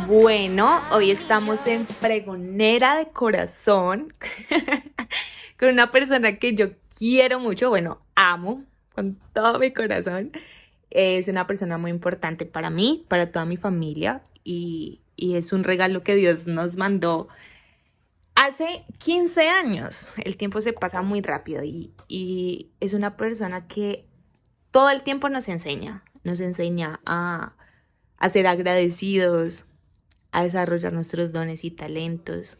Bueno, hoy estamos en Pregonera de Corazón con una persona que yo quiero mucho, bueno, amo con todo mi corazón. Es una persona muy importante para mí, para toda mi familia y es un regalo que Dios nos mandó hace 15 años. El tiempo se pasa muy rápido y es una persona que todo el tiempo nos enseña a ser agradecidos, a desarrollar nuestros dones y talentos,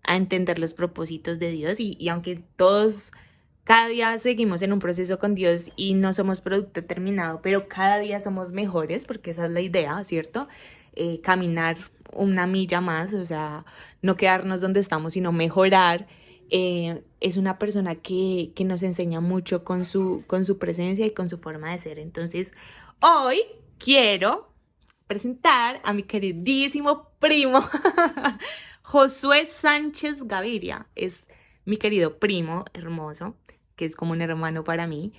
a entender los propósitos de Dios y aunque todos cada día seguimos en un proceso con Dios y no somos producto terminado, pero cada día somos mejores porque esa es la idea, ¿cierto? Caminar una milla más, o sea, no quedarnos donde estamos, sino mejorar. Es una persona que nos enseña mucho con su presencia y con su forma de ser. Entonces, hoy quiero presentar a mi queridísimo primo, Josué Sánchez Gaviria. Es mi querido primo hermoso, que es como un hermano para mí.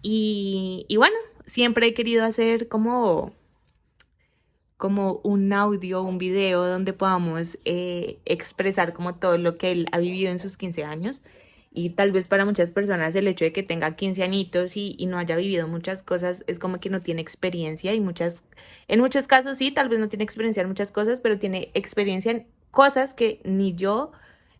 Y bueno, siempre he querido hacer como un audio, un video donde podamos expresar como todo lo que él ha vivido en sus 15 años. Y tal vez para muchas personas el hecho de que tenga 15 añitos y no haya vivido muchas cosas es como que no tiene experiencia y en muchos casos sí, tal vez no tiene experiencia en muchas cosas, pero tiene experiencia en cosas que ni yo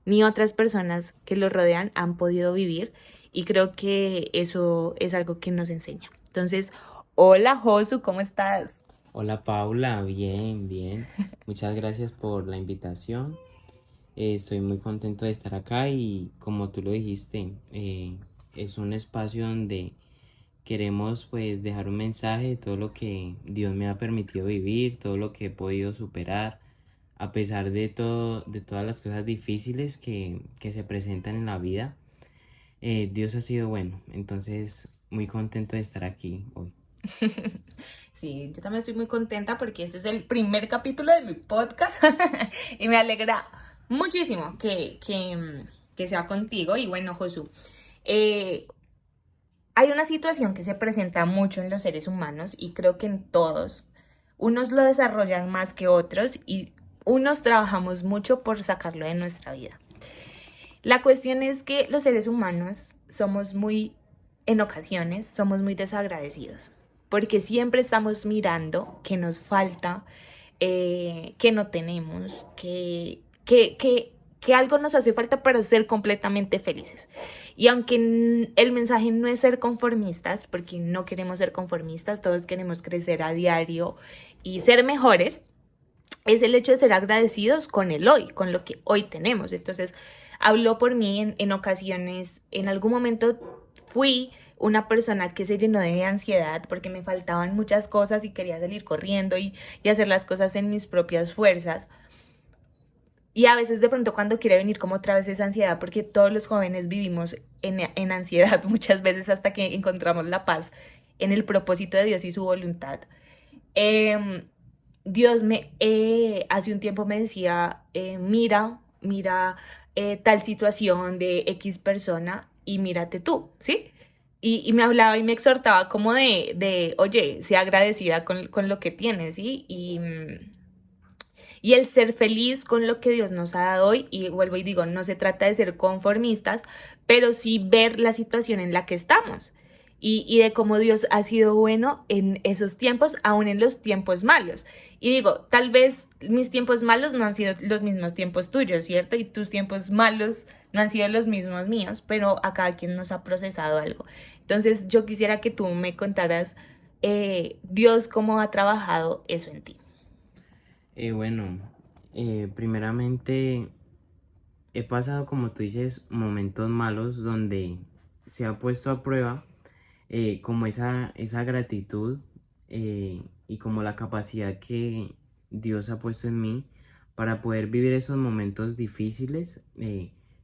ni otras personas que lo rodean han podido vivir y creo que eso es algo que nos enseña. Entonces, hola Josu, ¿cómo estás? Hola Paula, bien, bien. Muchas gracias por la invitación. Estoy muy contento de estar acá y como tú lo dijiste, es un espacio donde queremos pues dejar un mensaje de todo lo que Dios me ha permitido vivir, todo lo que he podido superar, a pesar de todo, de todas las cosas difíciles que se presentan en la vida. Dios ha sido bueno, entonces muy contento de estar aquí hoy. Sí, yo también estoy muy contenta porque este es el primer capítulo de mi podcast y me alegra muchísimo que sea contigo. Y bueno, Josu, eh, hay una situación que se presenta mucho en los seres humanos y creo que en todos. Unos lo desarrollan más que otros y unos trabajamos mucho por sacarlo de nuestra vida. La cuestión es que los seres humanos somos en ocasiones, somos muy desagradecidos, porque siempre estamos mirando qué nos falta, qué no tenemos, que algo nos hace falta para ser completamente felices. Y aunque el mensaje no es ser conformistas, porque no queremos ser conformistas, todos queremos crecer a diario y ser mejores, es el hecho de ser agradecidos con el hoy, con lo que hoy tenemos. Entonces, hablo por mí en ocasiones, en algún momento fui una persona que se llenó de ansiedad porque me faltaban muchas cosas y quería salir corriendo y hacer las cosas en mis propias fuerzas. Y a veces de pronto cuando quiere venir como otra vez esa ansiedad, porque todos los jóvenes vivimos en ansiedad muchas veces hasta que encontramos la paz en el propósito de Dios y su voluntad. Eh, Dios hace un tiempo me decía, mira tal situación de X persona y mírate tú, ¿sí? Y me hablaba y me exhortaba como oye, sea agradecida con lo que tienes, ¿sí? Y el ser feliz con lo que Dios nos ha dado hoy, y vuelvo y digo, no se trata de ser conformistas, pero sí ver la situación en la que estamos y de cómo Dios ha sido bueno en esos tiempos, aún en los tiempos malos. Y digo, tal vez mis tiempos malos no han sido los mismos tiempos tuyos, ¿cierto? Y tus tiempos malos no han sido los mismos míos, pero a cada quien nos ha procesado algo. Entonces yo quisiera que tú me contaras, Dios, cómo ha trabajado eso en ti. Bueno, primeramente he pasado, como tú dices, momentos malos donde se ha puesto a prueba como esa gratitud y como la capacidad que Dios ha puesto en mí para poder vivir esos momentos difíciles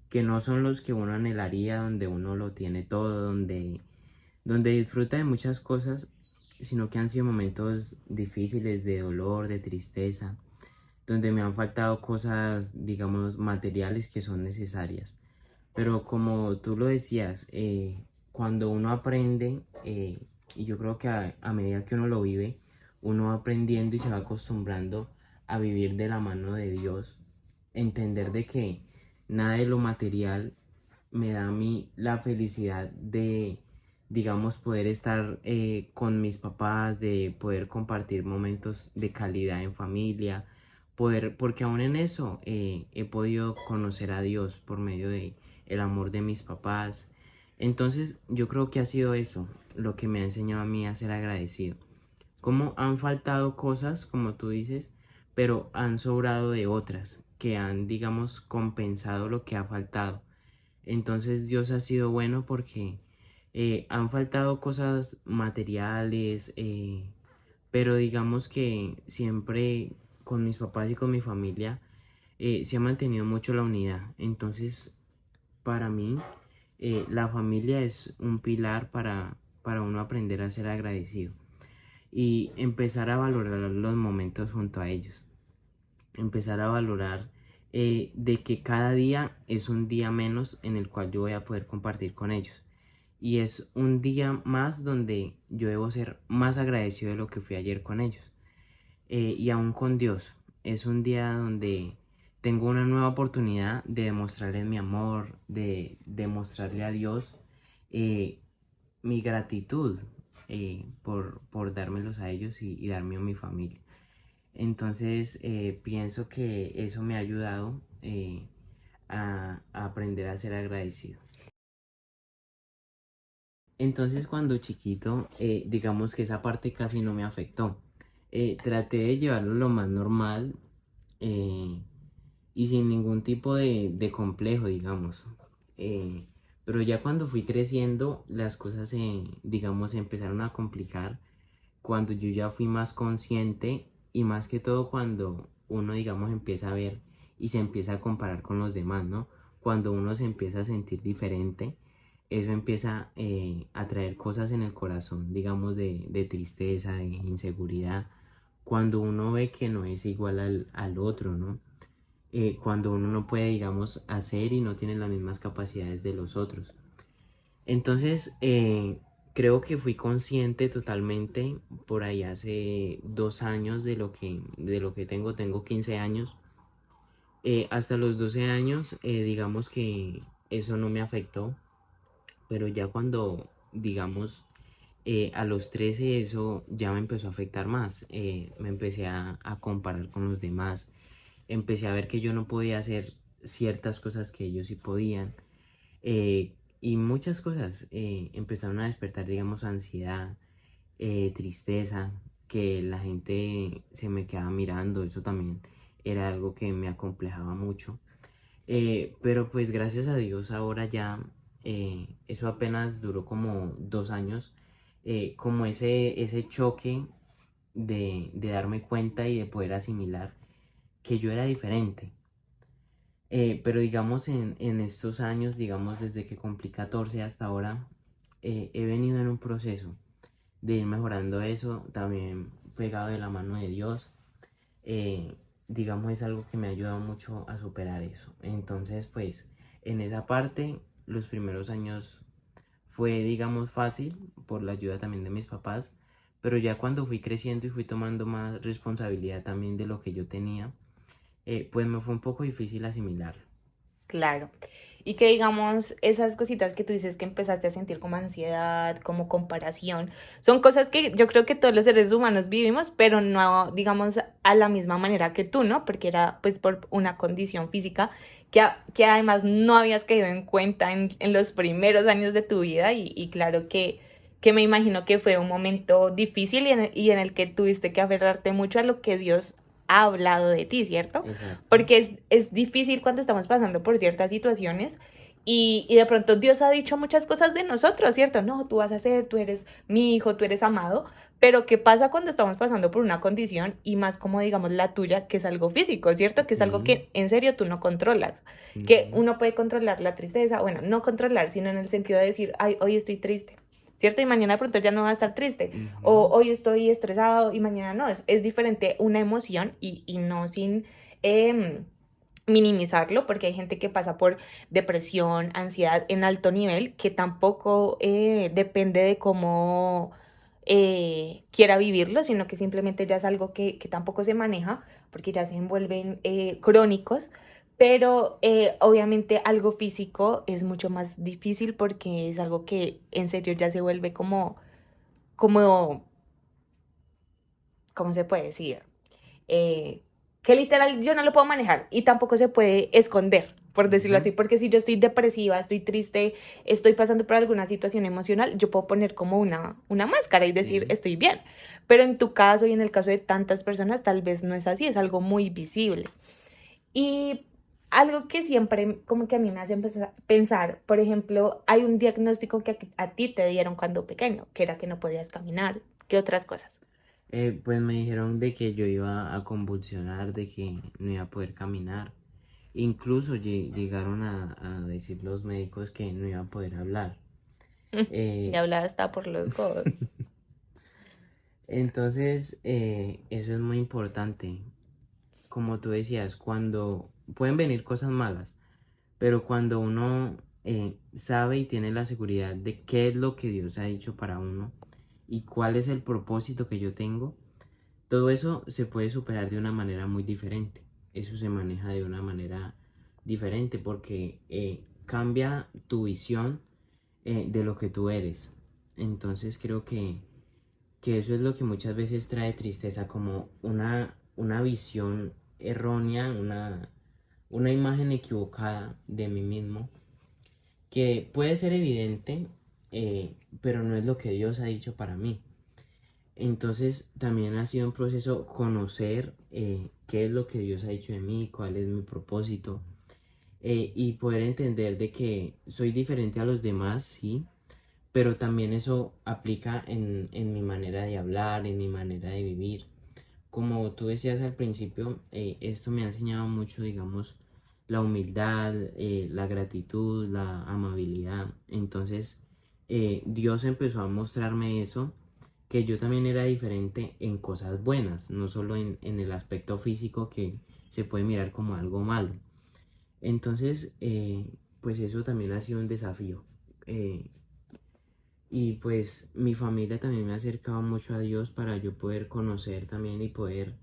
que no son los que uno anhelaría, donde uno lo tiene todo, donde disfruta de muchas cosas, sino que han sido momentos difíciles de dolor, de tristeza, donde me han faltado cosas, digamos, materiales que son necesarias. Pero como tú lo decías, cuando uno aprende, y yo creo que a medida que uno lo vive, uno va aprendiendo y se va acostumbrando a vivir de la mano de Dios, entender de que nada de lo material me da a mí la felicidad de, digamos, poder estar con mis papás, de poder compartir momentos de calidad en familia, poder, porque aún en eso he podido conocer a Dios por medio de el amor de mis papás. Entonces yo creo que ha sido eso lo que me ha enseñado a mí a ser agradecido. Como han faltado cosas, como tú dices, pero han sobrado de otras que han, digamos, compensado lo que ha faltado. Entonces Dios ha sido bueno porque han faltado cosas materiales, pero digamos que siempre con mis papás y con mi familia se ha mantenido mucho la unidad. Entonces, para mí, la familia es un pilar para uno aprender a ser agradecido y empezar a valorar los momentos junto a ellos. Empezar a valorar de que cada día es un día menos en el cual yo voy a poder compartir con ellos. Y es un día más donde yo debo ser más agradecido de lo que fui ayer con ellos. Y aún con Dios. Es un día donde tengo una nueva oportunidad de demostrarle mi amor, de demostrarle a Dios eh, mi gratitud por dármelos a ellos y darme a mi familia. Entonces pienso que eso me ha ayudado a aprender a ser agradecido. Entonces cuando chiquito, digamos que esa parte casi no me afectó. Traté de llevarlo lo más normal eh, y sin ningún tipo de complejo, digamos. Eh, pero ya cuando fui creciendo, las cosas, digamos, se empezaron a complicar cuando yo ya fui más consciente y más que todo cuando uno, digamos, empieza a ver y se empieza a comparar con los demás, ¿no? Cuando uno se empieza a sentir diferente, eso empieza a traer cosas en el corazón, digamos, de tristeza, de inseguridad, cuando uno ve que no es igual al otro, ¿no? Cuando uno no puede, digamos, hacer y no tiene las mismas capacidades de los otros. Entonces, creo que fui consciente totalmente por ahí hace 2 años de lo que tengo 15 años. Hasta los 12 años, digamos que eso no me afectó, pero ya cuando, digamos, a los 13 eso ya me empezó a afectar más. Me empecé a comparar con los demás, empecé a ver que yo no podía hacer ciertas cosas que ellos sí podían. Y muchas cosas empezaron a despertar, digamos, ansiedad, tristeza, que la gente se me quedaba mirando, eso también era algo que me acomplejaba mucho. Pero pues gracias a Dios ahora ya, eso apenas duró como 2 años, como ese choque de darme cuenta y de poder asimilar que yo era diferente. Pero digamos en estos años, digamos desde que cumplí 14 hasta ahora, he venido en un proceso de ir mejorando eso, también pegado de la mano de Dios. Digamos es algo que me ha ayudado mucho a superar eso. Entonces pues en esa parte los primeros años fue digamos fácil por la ayuda también de mis papás, pero ya cuando fui creciendo y fui tomando más responsabilidad también de lo que yo tenía, pues me fue un poco difícil asimilar. Claro. Y que digamos, esas cositas que tú dices que empezaste a sentir como ansiedad, como comparación, son cosas que yo creo que todos los seres humanos vivimos, pero no, digamos, a la misma manera que tú, ¿no? Porque era pues por una condición física que además no habías caído en cuenta en los primeros años de tu vida y claro que me imagino que fue un momento difícil y en el que tuviste que aferrarte mucho a lo que Dios ha hablado de ti, ¿cierto? Exacto. Porque es difícil cuando estamos pasando por ciertas situaciones y de pronto Dios ha dicho muchas cosas de nosotros, ¿cierto? No, tú vas a ser, tú eres mi hijo, tú eres amado, pero ¿qué pasa cuando estamos pasando por una condición y más como digamos la tuya, que es algo físico, ¿cierto? Que es algo Sí. que en serio tú no controlas, que Ujú, uno puede controlar la tristeza, bueno, no controlar, sino en el sentido de decir, ay, hoy estoy triste. ¿Cierto? Y mañana de pronto ya no va a estar triste. O ujú. hoy estoy estresado y mañana no. Es diferente una emoción y no sin eh, minimizarlo, porque hay gente que pasa por depresión, ansiedad en alto nivel, que tampoco depende de cómo quiera vivirlo, sino que simplemente ya es algo que tampoco se maneja porque ya se envuelven crónicos. Pero obviamente algo físico es mucho más difícil porque es algo que en serio ya se vuelve como, ¿cómo se puede decir? eh, que literal yo no lo puedo manejar y tampoco se puede esconder, por decirlo Ujú. así, porque si yo estoy depresiva, estoy triste, estoy pasando por alguna situación emocional, yo puedo poner como una máscara y decir Sí. estoy bien, pero en tu caso y en el caso de tantas personas tal vez no es así, es algo muy visible. Y algo que siempre como que a mí me hace pensar, por ejemplo, hay un diagnóstico que a ti te dieron cuando pequeño, que era que no podías caminar, ¿qué otras cosas? Pues me dijeron de que yo iba a convulsionar, de que no iba a poder caminar. Incluso llegaron a decir los médicos que no iba a poder hablar. Ya Eh, hablaba hasta por los codos. entonces, eso es muy importante. Como tú decías, cuando pueden venir cosas malas, pero cuando uno sabe y tiene la seguridad de qué es lo que Dios ha dicho para uno y cuál es el propósito que yo tengo, todo eso se puede superar de una manera muy diferente. Eso se maneja de una manera diferente porque cambia tu visión de lo que tú eres. Entonces creo que eso es lo que muchas veces trae tristeza, como una visión errónea, una imagen equivocada de mí mismo, que puede ser evidente, pero no es lo que Dios ha dicho para mí. Entonces también ha sido un proceso conocer qué es lo que Dios ha dicho de mí, cuál es mi propósito, y poder entender de que soy diferente a los demás, sí, pero también eso aplica en mi manera de hablar, en mi manera de vivir. Como tú decías al principio, esto me ha enseñado mucho, digamos, la humildad, la gratitud, la amabilidad. Entonces, Dios empezó a mostrarme eso, que yo también era diferente en cosas buenas, no solo en el aspecto físico que se puede mirar como algo malo. Entonces, pues eso también ha sido un desafío. Eh, y pues mi familia también me ha acercado mucho a Dios para yo poder conocer también y poder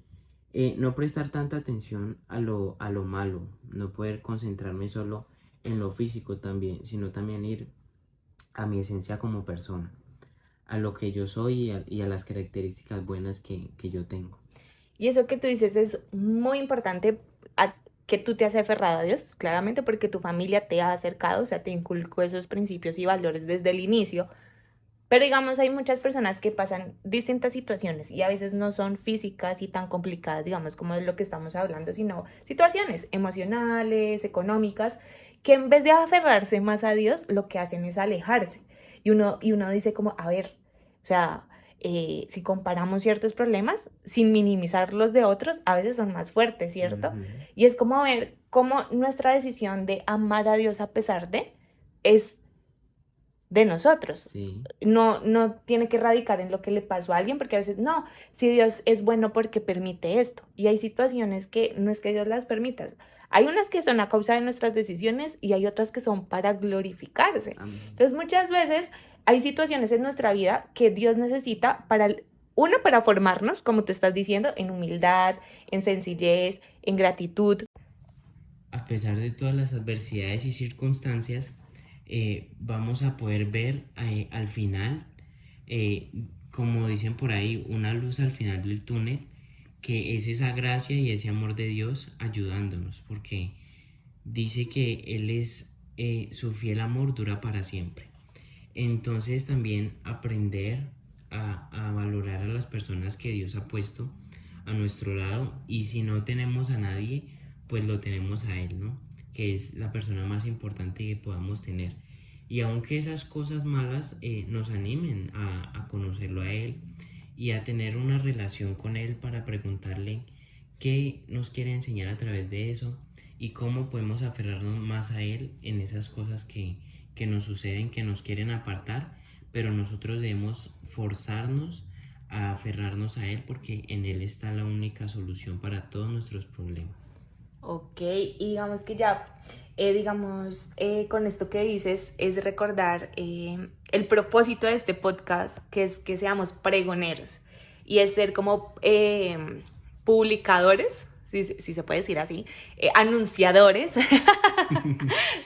no prestar tanta atención a lo malo, no poder concentrarme solo en lo físico también, sino también ir a mi esencia como persona, a lo que yo soy y a las características buenas que yo tengo. Y eso que tú dices es muy importante que tú te has aferrado a Dios, claramente porque tu familia te ha acercado, o sea, te inculcó esos principios y valores desde el inicio. Pero digamos, hay muchas personas que pasan distintas situaciones y a veces no son físicas y tan complicadas, digamos, como es lo que estamos hablando, sino situaciones emocionales, económicas, que en vez de aferrarse más a Dios, lo que hacen es alejarse. Y uno dice como, a ver, o sea, si comparamos ciertos problemas, sin minimizar los de otros, a veces son más fuertes, ¿cierto? Ujú. Y es como ver cómo nuestra decisión de amar a Dios a pesar de es de nosotros. Sí. No tiene que radicar en lo que le pasó a alguien, porque a veces no, si Dios es bueno porque permite esto. Y hay situaciones que no es que Dios las permita. Hay unas que son a causa de nuestras decisiones y hay otras que son para glorificarse. Amén. Entonces muchas veces hay situaciones en nuestra vida que Dios necesita para, uno, para formarnos, como tú estás diciendo, en humildad, en sencillez, en gratitud. A pesar de todas las adversidades y circunstancias, vamos a poder ver al final, eh, como dicen por ahí, una luz al final del túnel, que es esa gracia y ese amor de Dios ayudándonos, porque dice que Él es, su fiel amor dura para siempre. Entonces también aprender a valorar a las personas que Dios ha puesto a nuestro lado, y si no tenemos a nadie, pues lo tenemos a Él, ¿no? Que es la persona más importante que podamos tener. Y aunque esas cosas malas nos animen a conocerlo a Él y a tener una relación con Él para preguntarle qué nos quiere enseñar a través de eso y cómo podemos aferrarnos más a Él en esas cosas que nos suceden, que nos quieren apartar, pero nosotros debemos forzarnos a aferrarnos a Él porque en Él está la única solución para todos nuestros problemas. Ok, y digamos que ya con esto que dices, es recordar el propósito de este podcast, que es que seamos pregoneros, y es ser como publicadores, si se puede decir así, anunciadores,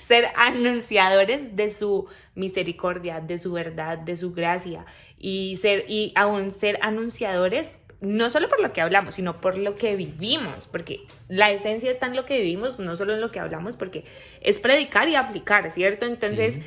ser anunciadores de su misericordia, de su verdad, de su gracia, y aún ser anunciadores no solo por lo que hablamos, sino por lo que vivimos, porque la esencia está en lo que vivimos, no solo en lo que hablamos, porque es predicar y aplicar, ¿cierto? Entonces,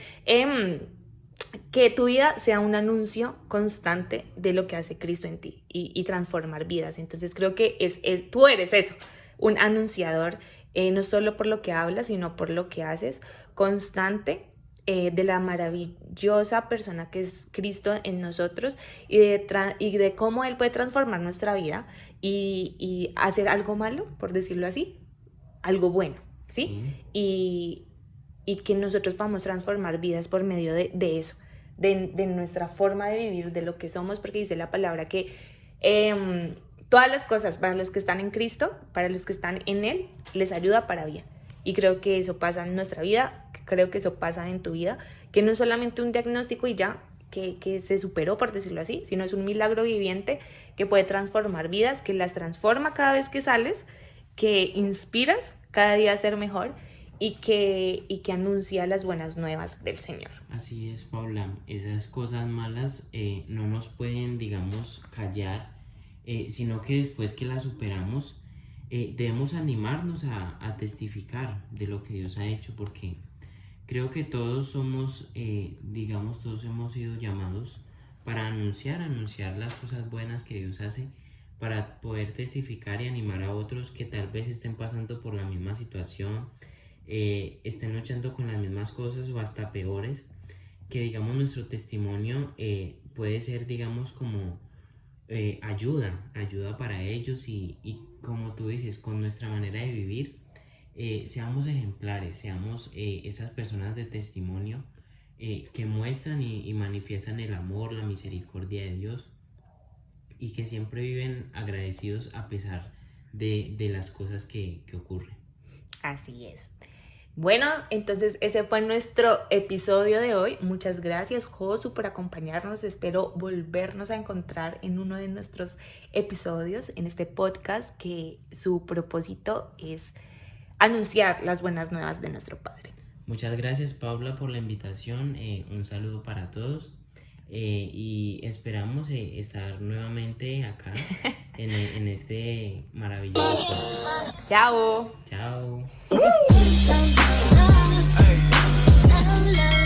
que tu vida sea un anuncio constante de lo que hace Cristo en ti y transformar vidas. Entonces, creo que tú eres eso, un anunciador, no solo por lo que hablas, sino por lo que haces, constante, de la maravillosa persona que es Cristo en nosotros y de cómo Él puede transformar nuestra vida y hacer algo malo, por decirlo así, algo bueno, ¿sí? Y que nosotros podamos transformar vidas por medio de eso, de nuestra forma de vivir, de lo que somos, porque dice la palabra que todas las cosas para los que están en Cristo, para los que están en Él, les ayuda para bien. Y creo que eso pasa en nuestra vida, creo que eso pasa en tu vida, que no es solamente un diagnóstico y ya, que se superó, por decirlo así, sino es un milagro viviente que puede transformar vidas, que las transforma cada vez que sales, que inspiras cada día a ser mejor y que anuncia las buenas nuevas del Señor. Así es, Paula. Esas cosas malas no nos pueden, digamos, callar, sino que después que las superamos, debemos animarnos a testificar de lo que Dios ha hecho, porque creo que todos somos, todos hemos sido llamados para anunciar las cosas buenas que Dios hace, para poder testificar y animar a otros que tal vez estén pasando por la misma situación, estén luchando con las mismas cosas o hasta peores, que digamos nuestro testimonio puede ser, digamos, como ayuda para ellos y como tú dices, con nuestra manera de vivir, seamos ejemplares, seamos esas personas de testimonio que muestran y manifiestan el amor, la misericordia de Dios y que siempre viven agradecidos a pesar de las cosas que ocurren. Así es. Bueno, entonces ese fue nuestro episodio de hoy. Muchas gracias, Josu, por acompañarnos. Espero volvernos a encontrar en uno de nuestros episodios en este podcast, que su propósito es anunciar las buenas nuevas de nuestro Padre. Muchas gracias, Paula, por la invitación. Un saludo para todos y esperamos estar nuevamente acá en este maravilloso podcast. Chao. Chao. Hey.